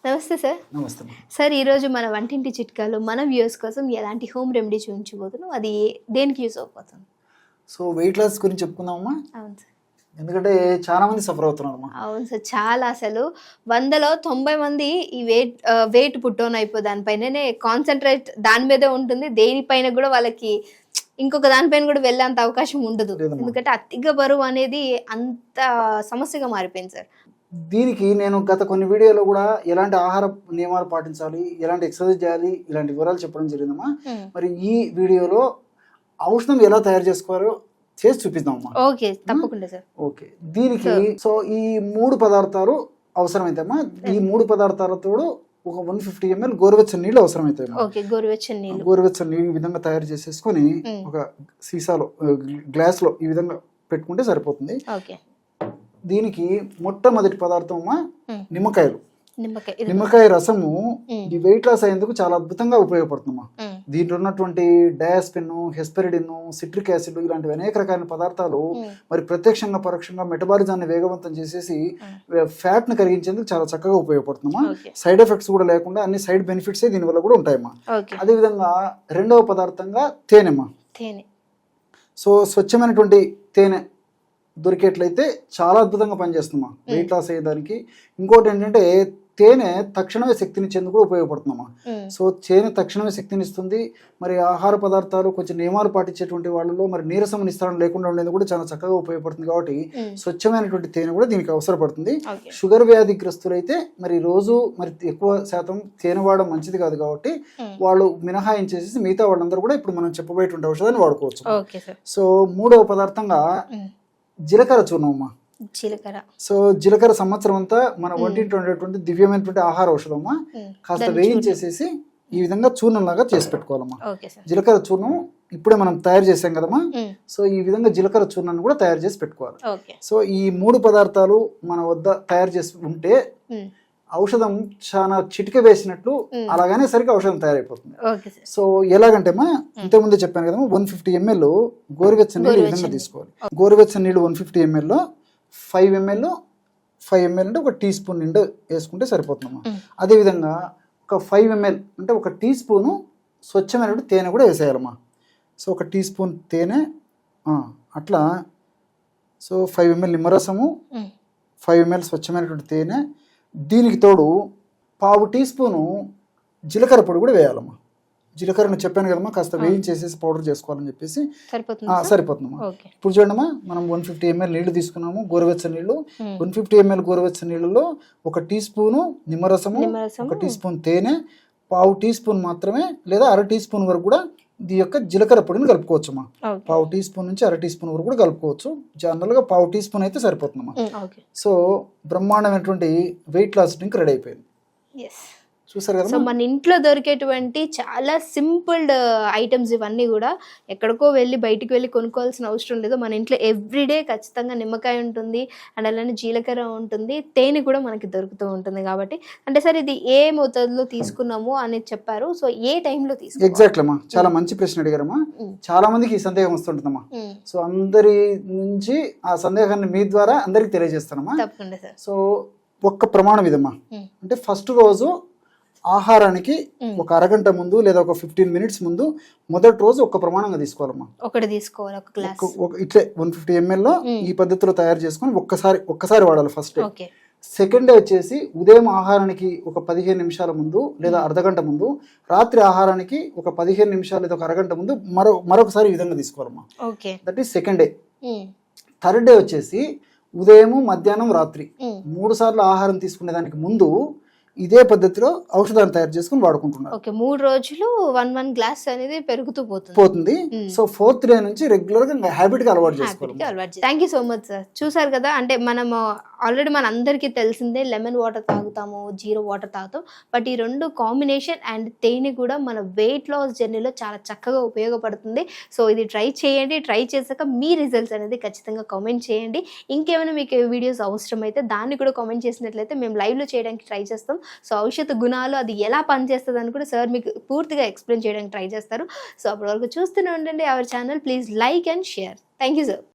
నమస్తే సార్. నమస్తే. సార్, ఈరోజు మన వంటింటి చిట్కాలు మన వ్యూవర్స్ కోసం ఎలాంటి హోమ్ రెమెడీ చూపించబోతున్నాం, అది దేనికి యూస్ అయిపోతుంది? సో వెయిట్ లాస్ గురించి చెప్పుకుందామమ్మా. అవును సార్. ఎందుకంటే చాలా మంది సఫర్ అవుతున్నారమ్మా. అవును సార్, చాలా. అసలు 100లో 90 మంది ఈ వెయిట్ పుట్టోన్ అయిపో దానిపైననే కాన్సన్ట్రేట్ దాని మీదే ఉంటుంది. దేనిపైన కూడా వాళ్ళకి ఇంకొక దానిపైన కూడా వెళ్ళేంత అవకాశం ఉండదు. ఎందుకంటే అతిగా బరువు అనేది అంత సమస్యగా మారిపోయింది సార్. దీనికి నేను గత కొన్ని వీడియోలో కూడా ఎలాంటి ఆహార నియమాలు పాటించాలి, ఎలాంటి ఎక్సర్సైజ్ చేయాలి, ఇలాంటి వివరాలు చెప్పడం జరిగిందమ్మా. మరి ఈ వీడియోలో ఔషధం ఎలా తయారు చేసుకోవాలో చేసి చూపిద్దామమ్మా. ఓకే, తప్పకుండా సార్. ఓకే, దీనికి సో ఈ 3 పదార్థాలు అవసరమైతాయమ్మా. ఈ 3 పదార్థాలతో ఒక 150 ml గోరువెచ్చని నీళ్ళు అవసరమవుతాయి. గోరువెచ్చని నీళ్ళు ఈ విధంగా తయారు చేసేసుకొని ఒక సీసాలో గ్లాస్ లో ఈ విధంగా పెట్టుకుంటే సరిపోతుంది. దీనికి మొట్టమొదటి పదార్థం నిమ్మకాయలు. నిమ్మకాయ రసము ఈ వెయిట్ లాస్ అయ్యేందుకు చాలా అద్భుతంగా ఉపయోగపడుతుందమ్మా. దీంట్లో ఉన్నటువంటి డయాస్పిన్, హెస్పెరిడిన్, సిట్రిక్ యాసిడ్ ఇలాంటివి అనేక రకాల పదార్థాలు మరి ప్రత్యక్షంగా పరోక్షంగా మెటబాలిజాన్ని వేగవంతం చేసేసి ఫ్యాట్ ని కరిగించేందుకు చాలా చక్కగా ఉపయోగపడుతుందమ్మా. సైడ్ ఎఫెక్ట్స్ కూడా లేకుండా అన్ని సైడ్ బెనిఫిట్స్ దీని వల్ల కూడా ఉంటాయమ్మా. అదే విధంగా రెండవ పదార్థంగా తేనెమ్మా. సో స్వచ్ఛమైనటువంటి తేనె దొరికేట్లయితే చాలా అద్భుతంగా పనిచేస్తుందమ్మా వెయిట్ లాస్ అయ్యేదానికి. ఇంకోటి ఏంటంటే తేనె తక్షణమే శక్తినిచ్చేందుకు కూడా ఉపయోగపడుతుందమ్మా. సో తేనె తక్షణమే శక్తినిస్తుంది. మరి ఆహార పదార్థాలు కొంచెం నియమాలు పాటించేటువంటి వాళ్ళలో మరి నీరసం నిస్తారం లేకుండా ఉండేది కూడా చాలా చక్కగా ఉపయోగపడుతుంది. కాబట్టి స్వచ్ఛమైనటువంటి తేనె కూడా దీనికి అవసరపడుతుంది. షుగర్ వ్యాధిగ్రస్తులైతే మరి రోజు మరి ఎక్కువ శాతం తేనె వాడడం మంచిది కాదు కాబట్టి వాళ్ళు మినహాయించేసి మిగతా వాళ్ళందరూ కూడా ఇప్పుడు మనం చెప్పబోయేటువంటి ఔషధాన్ని వాడుకోవచ్చు. సో మూడవ పదార్థంగా జీలకర్ర చూర్ణం అమ్మా. సో జీలకర్ర సంవత్సరం అంతా మన వంటింటి ఉండేటువంటి దివ్యమైనటువంటి ఆహార ఔషధమ్మా. కాస్త వేయించేసేసి ఈ విధంగా చూర్ణం లాగా చేసి పెట్టుకోవాలమ్మా. జీలకర్ర చూర్ణం ఇప్పుడే మనం తయారు చేసాం కదమ్మా. సో ఈ విధంగా జీలకర్ర చూర్ణాన్ని కూడా తయారు చేసి పెట్టుకోవాలి. సో ఈ 3 పదార్థాలు మన వద్ద తయారు చేసి ఉంటే ఔషధం చాలా చిటిక వేసినట్లు అలాగనే సరిగ్గా ఔషధం తయారైపోతుంది. సో ఎలాగంటే ఇంతకుముందే చెప్పాను కదమ్మా, 150 ml గోరువెచ్చని నీళ్ళు ఈ విధంగా తీసుకోవాలి. గోరువెచ్చని నీళ్ళు 150 ml లో 5 ml అంటే ఒక టీ స్పూన్ నిండా వేసుకుంటే సరిపోతుందమ్మా. అదేవిధంగా ఒక 5 ml అంటే ఒక టీ స్పూను స్వచ్ఛమైన తేనె కూడా వేసేయాలమ్మా. సో ఒక టీ స్పూన్ తేనె అట్లా. సో 5 ml నిమ్మరసము, 5 ml స్వచ్ఛమైనటువంటి తేనె, దీనికి తోడు 1/2 టీ స్పూను జీలకర్ర పొడి కూడా వేయాలమ్మా. జీలకర్రను చెప్పాను కదమ్మా, కాస్త వేయించేసేసి పౌడర్ చేసుకోవాలని చెప్పేసి సరిపోతుందమ్మా. ఇప్పుడు చూడమ్మా, మనం 150 ml నీళ్లు తీసుకున్నాము, గోరువెచ్చని నీళ్లు. 150 ml గోరువెచ్చని నీళ్ళలో 1 టీ స్పూను నిమ్మరసము, 1 టీ స్పూన్ తేనె, 1/2 టీ స్పూన్ మాత్రమే లేదా 1/2 టీ స్పూన్ వరకు కూడా ఈ యొక్క జీలకర్ర పొడిని కలుపుకోవచ్చు అమ్మా. 1/2 టీ స్పూన్ నుంచి 1/2 టీ స్పూన్ వరకు కూడా కలుపుకోవచ్చు. జనరల్ గా 1/2 టీ స్పూన్ అయితే సరిపోతుందమ్మా. సో బ్రహ్మాండమైనటువంటి వెయిట్ లాస్ డ్రింక్ రెడీ అయిపోయింది. చూసారు కదా. సో మన ఇంట్లో దొరికేటువంటి చాలా సింపుల్ ఐటమ్స్ ఇవన్నీ కూడా ఎక్కడికో వెళ్ళి బయటికి వెళ్ళి కొనుక్కోవాల్సిన అవసరం లేదు. మన ఇంట్లో ఎవ్రీడే ఖచ్చితంగా నిమ్మకాయ ఉంటుంది, అండ్ అలానే జీలకర్ర ఉంటుంది, తేనె కూడా మనకి దొరుకుతూ ఉంటుంది. కాబట్టి అంటే సార్ ఇది ఏ మోతాదులో తీసుకున్నాము అనేది చెప్పారు. సో ఏ టైంలో తీసుకున్నాము? ఎగ్జాక్ట్లీ అమ్మా, చాలా మంచి ప్రశ్న అడిగారమ్మా. చాలా మందికి ఈ సందేహం వస్తుంటుందమ్మా. సో అందరి నుంచి ఆ సందేహాన్ని మీ ద్వారా అందరికి తెలియజేస్తానమ్మా. తప్పకుండా సార్. సో ఒక్క ప్రమాణం ఇదమ్మా. అంటే ఫస్ట్ రోజు ఆహారానికి ఒక అరగంట ముందు లేదా ఒక 15 minutes ముందు మొదటి రోజు ఒక ప్రమాణంగా తీసుకోవాలమ్మా. ఒకటి తీసుకోవాలి, ఒక గ్లాస్. ఇట్లే 150 ml లో ఈ పద్ధతిలో తయారు చేసుకొని ఒక్కసారి వాడాలి ఫస్ట్. సెకండ్ డే వచ్చేసి ఉదయం ఆహారానికి ఒక 15 నిమిషాల ముందు లేదా అర్ధగంట ముందు, రాత్రి ఆహారానికి ఒక 15 నిమిషాలు లేదా ఒక అరగంట ముందు మరొకసారి ఈ విధంగా తీసుకోవాలమ్మా. That is second day. Third day వచ్చేసి ఉదయం, మధ్యాహ్నం, రాత్రి 3 సార్లు ఆహారం తీసుకునే దానికి ముందు ఇదే పద్ధతిలో ఔషధాన్ని తయారు చేసుకుని వాడుకుంటున్నారు. 3 రోజులు 1 గ్లాస్ అనేది పెరుగుతూ పోతుంది. సో 4th డే నుంచి రెగ్యులర్ గా హ్యాబిట్ గా అలవాటు చేసుకోవాలి. Thank you so much sir. చూసారు కదా, అంటే మనం ఆల్రెడీ మన అందరికీ తెలిసిందే లెమన్ వాటర్ తాగుతాము, జీరో వాటర్ తాగుతాం. బట్ ఈ 2 కాంబినేషన్ అండ్ తేనె కూడా మన వెయిట్ లాస్ జర్నీలో చాలా చక్కగా ఉపయోగపడుతుంది. సో ఇది ట్రై చేయండి. ట్రై చేశాక మీ రిజల్ట్స్ అనేది ఖచ్చితంగా కామెంట్ చేయండి. ఇంకేమైనా మీకు వీడియోస్ అవసరమైతే దాన్ని కూడా కామెంట్ చేసినట్లయితే మేము లైవ్లో చేయడానికి ట్రై చేస్తాం. సో ఔషధ గుణాలు అది ఎలా పనిచేస్తుంది అని కూడా సార్ మీకు పూర్తిగా ఎక్స్ప్లెయిన్ చేయడానికి ట్రై చేస్తారు. సో అప్పటి వరకు చూస్తూనే ఉండండి our channel. Please like and share. Thank you sir.